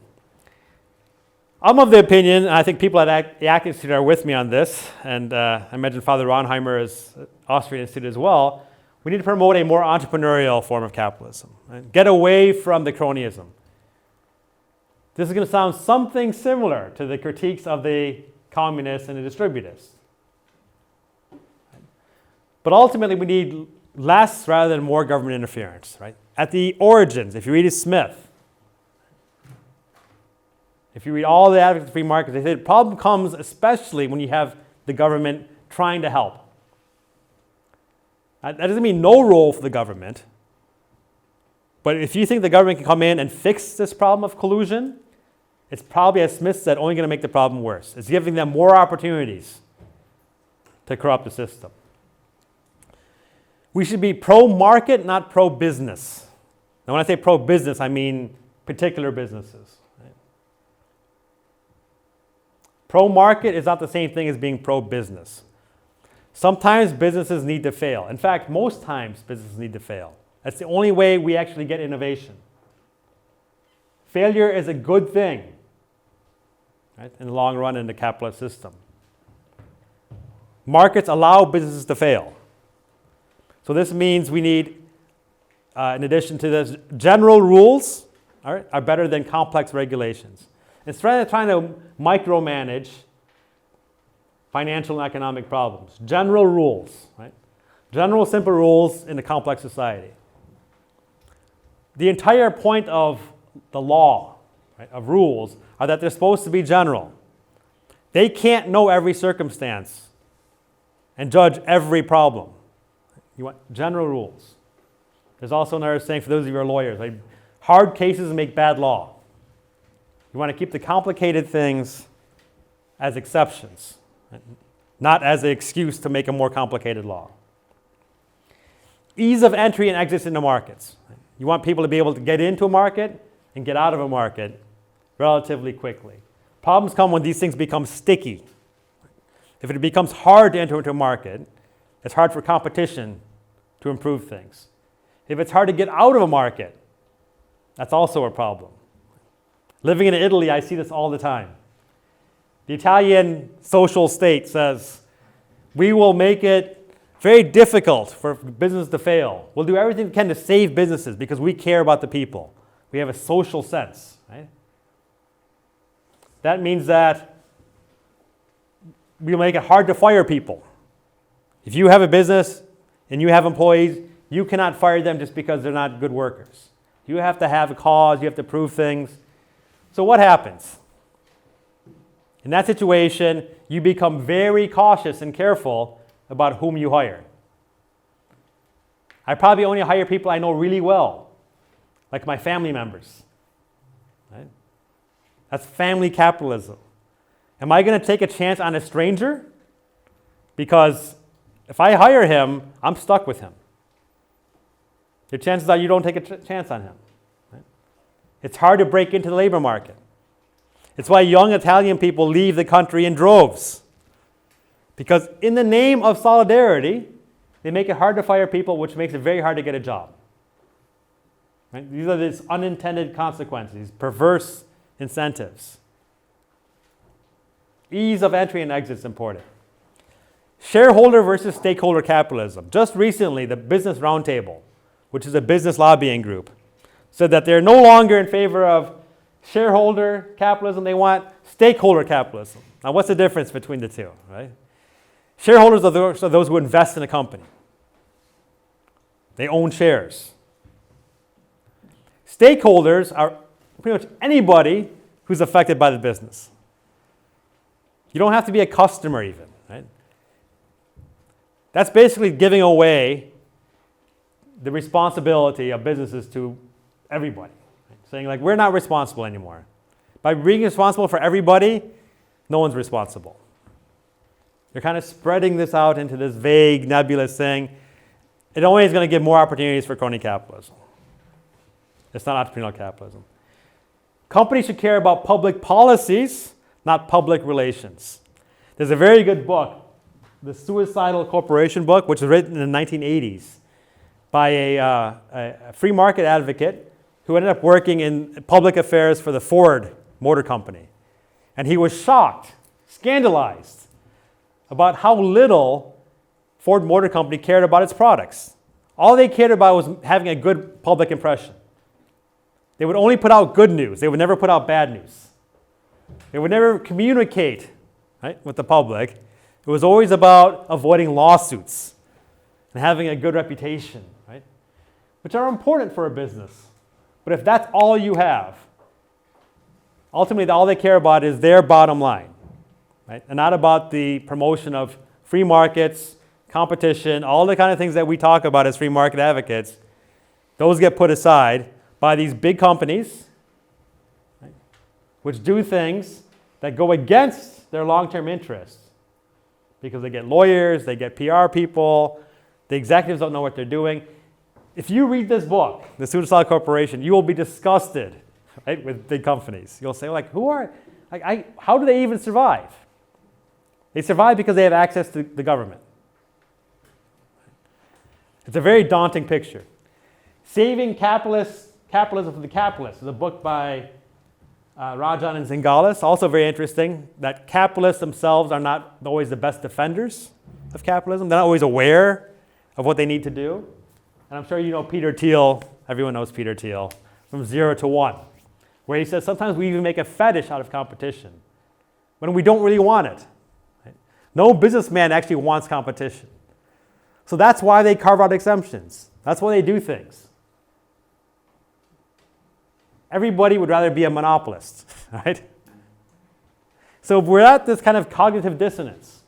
I'm of the opinion, and I think people at the Academy Institute are with me on this, and I imagine Father Ronheimer is Austrian Institute as well. We need to promote a more entrepreneurial form of capitalism. Right? Get away from the cronyism. This is going to sound something similar to the critiques of the communists and the distributists. But ultimately, we need less rather than more government interference. Right? At the origins, if you read Smith, if you read all the advocates of free markets, they say the problem comes especially when you have the government trying to help. That doesn't mean no role for the government. But if you think the government can come in and fix this problem of collusion, it's probably, as Smith said, only going to make the problem worse. It's giving them more opportunities to corrupt the system. We should be pro-market, not pro-business. Now, when I say pro-business, I mean particular businesses. Right? Pro-market is not the same thing as being pro-business. Sometimes businesses need to fail. In fact, most times businesses need to fail. That's the only way we actually get innovation. Failure is a good thing, right, in the long run in the capitalist system. Markets allow businesses to fail. So this means we need, in addition to this, general rules are better than complex regulations. Instead of trying to micromanage financial and economic problems, general rules, right? General simple rules in a complex society. The entire point of the law, right, of rules, are that they're supposed to be general. They can't know every circumstance and judge every problem. You want general rules. There's also another saying for those of you who are lawyers, like, hard cases make bad law. You want to keep the complicated things as exceptions, right, not as an excuse to make a more complicated law. Ease of entry and exit into markets. You want people to be able to get into a market and get out of a market relatively quickly. Problems come when these things become sticky. If it becomes hard to enter into a market, it's hard for competition to improve things. If it's hard to get out of a market, that's also a problem. Living in Italy, I see this all the time. The Italian social state says, we will make it very difficult for business to fail. We'll do everything we can to save businesses because we care about the people. We have a social sense, right? That means that we'll make it hard to fire people. If you have a business and you have employees, you cannot fire them just because they're not good workers. You have to have a cause, you have to prove things. So what happens? In that situation, you become very cautious and careful about whom you hire. I probably only hire people I know really well, like my family members. Right? That's family capitalism. Am I going to take a chance on a stranger? Because if I hire him, I'm stuck with him. The chances are you don't take a chance on him. Right? It's hard to break into the labor market. It's why young Italian people leave the country in droves. Because in the name of solidarity, they make it hard to fire people, which makes it very hard to get a job. Right? These are these unintended consequences, these perverse incentives. Ease of entry and exit is important. Shareholder versus stakeholder capitalism. Just recently, the Business Roundtable, which is a business lobbying group, said that they're no longer in favor of shareholder capitalism, they want stakeholder capitalism. Now, what's the difference between the two, right? Shareholders are those who invest in a company. They own shares. Stakeholders are pretty much anybody who's affected by the business. You don't have to be a customer even, right? That's basically giving away the responsibility of businesses to everybody. Right? Saying like, we're not responsible anymore. By being responsible for everybody, no one's responsible. They're kind of spreading this out into this vague, nebulous thing. It only is going to give more opportunities for crony capitalism. It's not entrepreneurial capitalism. Companies should care about public policies, not public relations. There's a very good book, The Suicidal Corporation book, which was written in the 1980s by a free market advocate who ended up working in public affairs for the Ford Motor Company. And he was shocked, scandalized about how little Ford Motor Company cared about its products. All they cared about was having a good public impression. They would only put out good news. They would never put out bad news. They would never communicate, right, with the public. It was always about avoiding lawsuits and having a good reputation, right, which are important for a business. But if that's all you have, ultimately all they care about is their bottom line, right, and not about the promotion of free markets, competition, all the kind of things that we talk about as free market advocates. Those get put aside by these big companies, right, which do things that go against their long-term interests because they get lawyers, they get PR people, the executives don't know what they're doing. If you read this book, The Suicidal Corporation, you will be disgusted, right, with big companies. You'll say, like, how do they even survive? They survive because they have access to the government. It's a very daunting picture. Saving Capitalism for the Capitalists is a book by Rajan and Zingalis, also very interesting, that capitalists themselves are not always the best defenders of capitalism. They're not always aware of what they need to do. And I'm sure you know Peter Thiel, everyone knows Peter Thiel, from 0 to 1, where he says sometimes we even make a fetish out of competition when we don't really want it. Right? No businessman actually wants competition. So that's why they carve out exemptions. That's why they do things. Everybody would rather be a monopolist, right? So we're at this kind of cognitive dissonance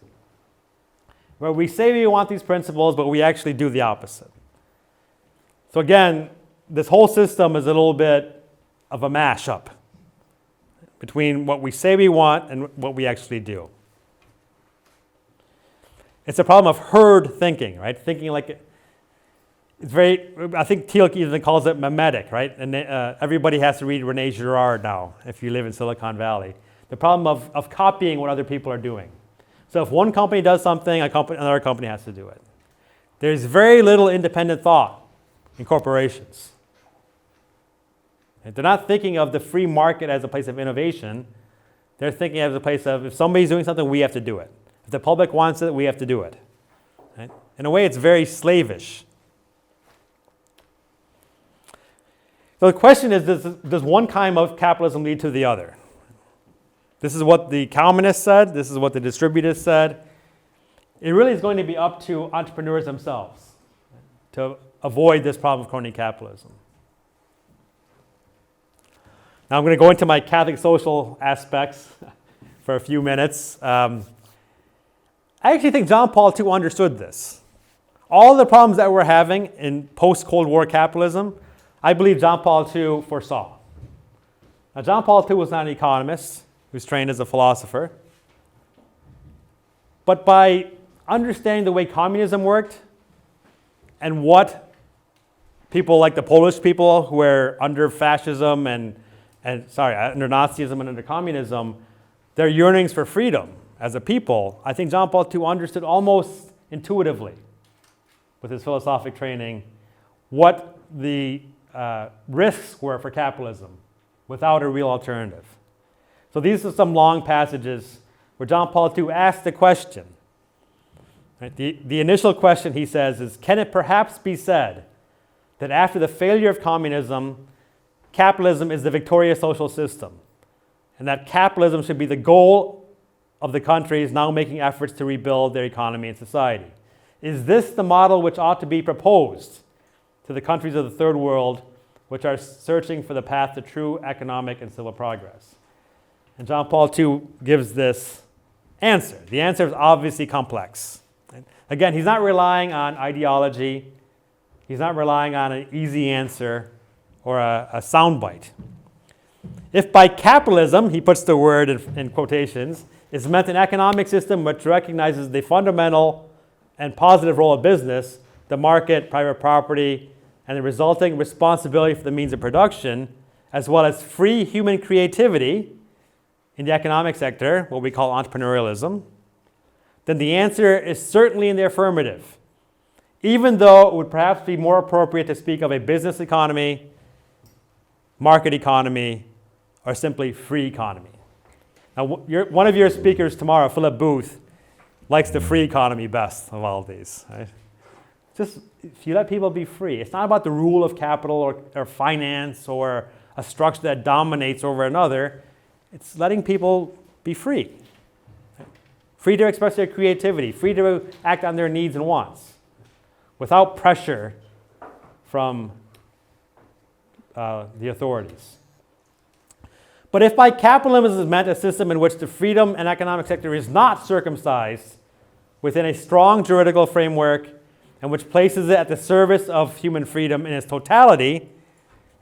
where we say we want these principles, but we actually do the opposite. So again, this whole system is a little bit of a mashup between what we say we want and what we actually do. It's a problem of herd thinking, right? Thinking like it's very, I think Thiel even calls it mimetic, right? And everybody has to read René Girard now if you live in Silicon Valley. The problem of copying what other people are doing. So if one company does something, another company has to do it. There's very little independent thought in corporations. They're not thinking of the free market as a place of innovation. They're thinking as a place of if somebody's doing something, we have to do it. If the public wants it, we have to do it. Right? In a way, it's very slavish. So the question is, does one kind of capitalism lead to the other? This is what the communists said. This is what the distributists said. It really is going to be up to entrepreneurs themselves to avoid this problem of crony capitalism. Now I'm going to go into my Catholic social aspects for a few minutes. I actually think John Paul II understood this. All the problems that we're having in post-Cold War capitalism, I believe John Paul II foresaw. Now John Paul II was not an economist. He was trained as a philosopher. But by understanding the way communism worked and what people like the Polish people who were under fascism under Nazism and under communism, their yearnings for freedom as a people, I think John Paul II understood almost intuitively with his philosophic training what the risks were for capitalism without a real alternative. So these are some long passages where John Paul II asks the question. Right? The initial question, he says, is, can it perhaps be said that after the failure of communism, capitalism is the victorious social system, and that capitalism should be the goal of the countries now making efforts to rebuild their economy and society? Is this the model which ought to be proposed to the countries of the third world which are searching for the path to true economic and civil progress? And John Paul II gives this answer. The answer is obviously complex. Right? Again, he's not relying on ideology. He's not relying on an easy answer or a soundbite. If by capitalism, he puts the word in quotations, is meant an economic system which recognizes the fundamental and positive role of business, the market, private property, and the resulting responsibility for the means of production, as well as free human creativity in the economic sector, what we call entrepreneurialism, then the answer is certainly in the affirmative, even though it would perhaps be more appropriate to speak of a business economy, market economy, or simply free economy. Now, one of your speakers tomorrow, Philip Booth, likes the free economy best of all of these. Right? Just if you let people be free, it's not about the rule of capital or finance or a structure that dominates over another. It's letting people be free. Free to express their creativity, free to act on their needs and wants, without pressure from the authorities. But if by capitalism is meant a system in which the freedom and economic sector is not circumcised within a strong juridical framework and which places it at the service of human freedom in its totality,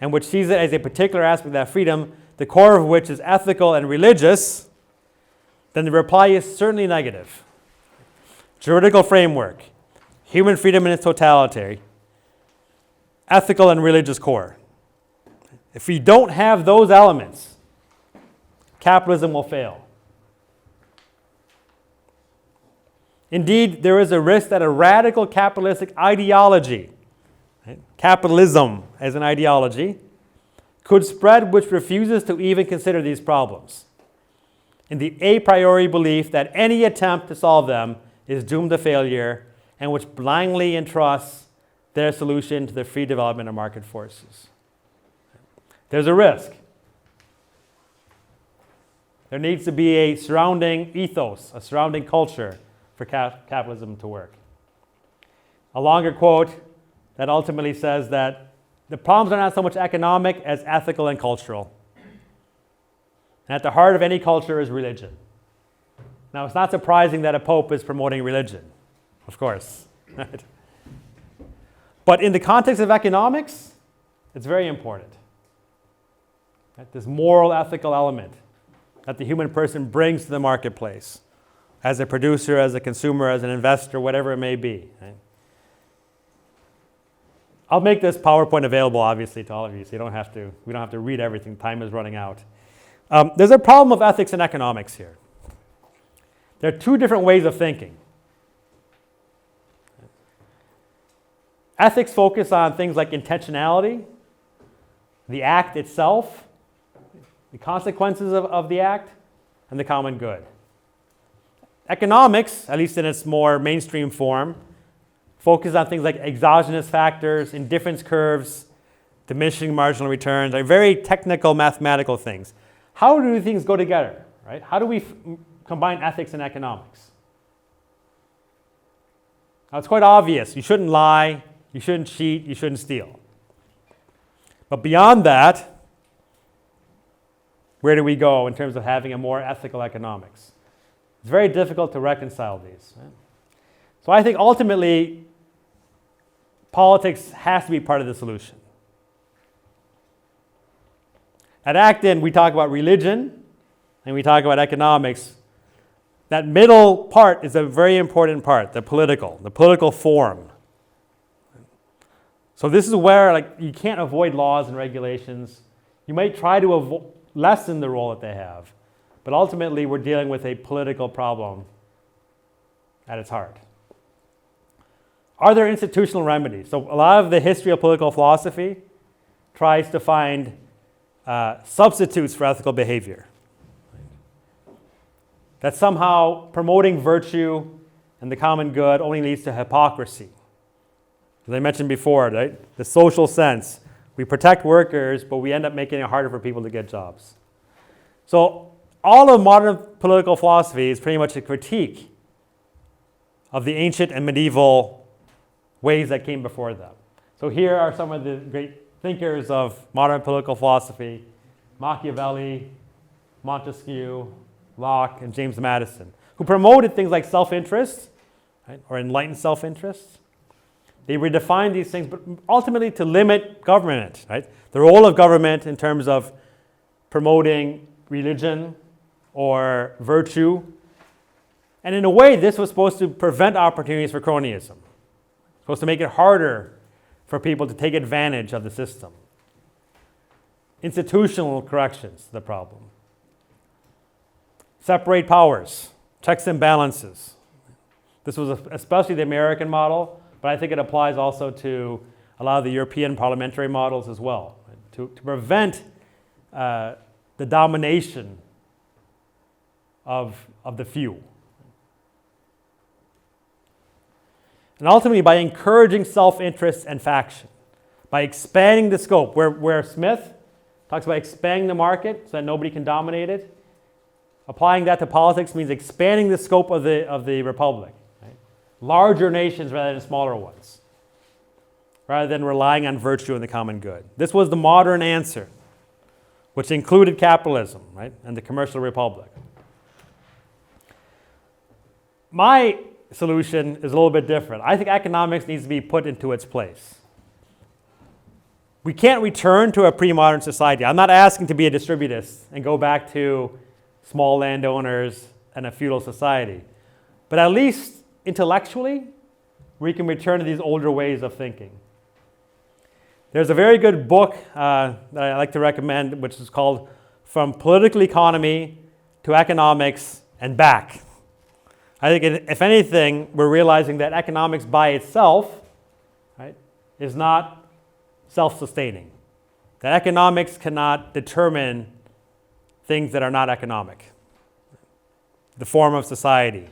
and which sees it as a particular aspect of that freedom, the core of which is ethical and religious, then the reply is certainly negative. Juridical framework, human freedom in its totality, ethical and religious core. If we don't have those elements, capitalism will fail. Indeed, there is a risk that a radical capitalistic ideology, right, capitalism as an ideology, could spread which refuses to even consider these problems, in the a priori belief that any attempt to solve them is doomed to failure, and which blindly entrusts their solution to the free development of market forces. There's a risk. There needs to be a surrounding ethos, a surrounding culture for capitalism to work. A longer quote that ultimately says that the problems are not so much economic as ethical and cultural. And at the heart of any culture is religion. Now, it's not surprising that a pope is promoting religion, of course. Right? But in the context of economics, it's very important. Right? This moral, ethical element that the human person brings to the marketplace as a producer, as a consumer, as an investor, whatever it may be. Right? I'll make this PowerPoint available, obviously, to all of you, so we don't have to read everything. Time is running out. There's a problem of ethics and economics here. There are two different ways of thinking. Ethics focus on things like intentionality, the act itself, the consequences of the act, and the common good. Economics, at least in its more mainstream form, focus on things like exogenous factors, indifference curves, diminishing marginal returns. They're very technical, mathematical things. How do things go together, right? How do we combine ethics and economics? Now, it's quite obvious. You shouldn't lie, you shouldn't cheat, you shouldn't steal. But beyond that, where do we go in terms of having a more ethical economics? It's very difficult to reconcile these. Right? So I think ultimately, politics has to be part of the solution. At Acton, we talk about religion and we talk about economics. That middle part is a very important part, the political form. So this is where you can't avoid laws and regulations. You might try to lessen the role that they have, but ultimately we're dealing with a political problem at its heart. Are there institutional remedies? So a lot of the history of political philosophy tries to find substitutes for ethical behavior. That somehow promoting virtue and the common good only leads to hypocrisy. As I mentioned before, right? The social sense. We protect workers, but we end up making it harder for people to get jobs. So all of modern political philosophy is pretty much a critique of the ancient and medieval ways that came before them. So here are some of the great thinkers of modern political philosophy: Machiavelli, Montesquieu, Locke, and James Madison, who promoted things like self-interest, right, or enlightened self-interest. They redefined these things, but ultimately to limit government, right? The role of government in terms of promoting religion or virtue. And in a way, this was supposed to prevent opportunities for cronyism. Supposed to make it harder for people to take advantage of the system. Institutional corrections to the problem. Separate powers, checks and balances. This was especially the American model, but I think it applies also to a lot of the European parliamentary models as well, right? To prevent the domination of the few. And ultimately, by encouraging self-interest and faction, by expanding the scope, where Smith talks about expanding the market so that nobody can dominate it, applying that to politics means expanding the scope of the republic. Right? Larger nations rather than smaller ones, rather than relying on virtue and the common good. This was the modern answer, which included capitalism, right, and the commercial republic. My solution is a little bit different. I think economics needs to be put into its place. We can't return to a pre-modern society. I'm not asking to be a distributist and go back to small landowners and a feudal society. But at least intellectually, we can return to these older ways of thinking. There's a very good book that I like to recommend, which is called From Political Economy to Economics and Back. I think if anything, we're realizing that economics by itself, right, is not self-sustaining. That economics cannot determine things that are not economic. The form of society,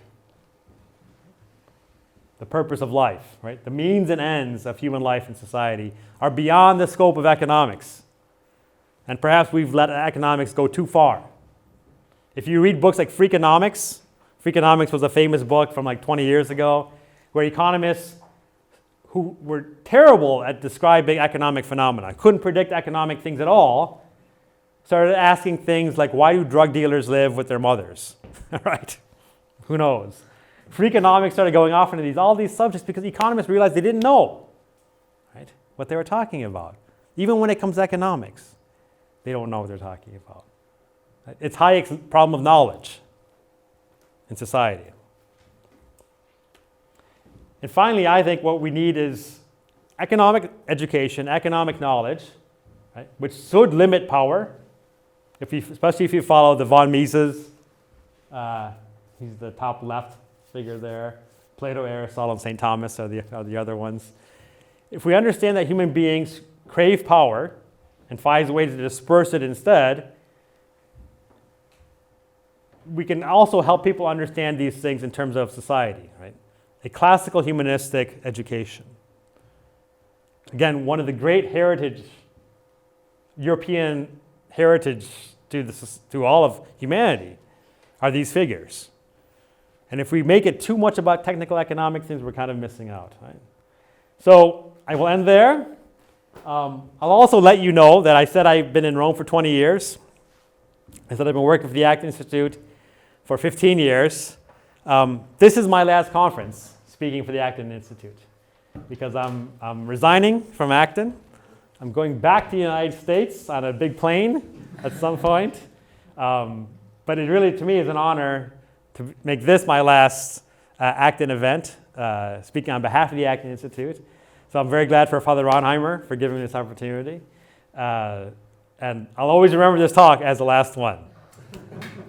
the purpose of life, right? The means and ends of human life and society are beyond the scope of economics. And perhaps we've let economics go too far. If you read books like Freakonomics was a famous book from like 20 years ago, where economists who were terrible at describing economic phenomena, couldn't predict economic things at all, started asking things like, why do drug dealers live with their mothers? Right? Who knows? Freakonomics started going off into all these subjects because economists realized they didn't know, right, what they were talking about. Even when it comes to economics, they don't know what they're talking about. It's Hayek's problem of knowledge in society. And finally, I think what we need is economic education, economic knowledge, right, which should limit power, especially if you follow the von Mises. He's the top left figure there. Plato, Aristotle, and St. Thomas are the other ones. If we understand that human beings crave power and find ways to disperse it instead, we can also help people understand these things in terms of society, right? A classical humanistic education. Again, one of the great European heritage to all of humanity are these figures. And if we make it too much about technical economic things, we're kind of missing out, right? So I will end there. I'll also let you know that I said I've been in Rome for 20 years. I said I've been working for the Acton Institute for 15 years. This is my last conference speaking for the Acton Institute because I'm resigning from Acton. I'm going back to the United States on a big plane at some point. But it really, to me, is an honor to make this my last Acton event, speaking on behalf of the Acton Institute. So I'm very glad for Father Ronheimer for giving me this opportunity. And I'll always remember this talk as the last one.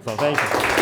So thank you.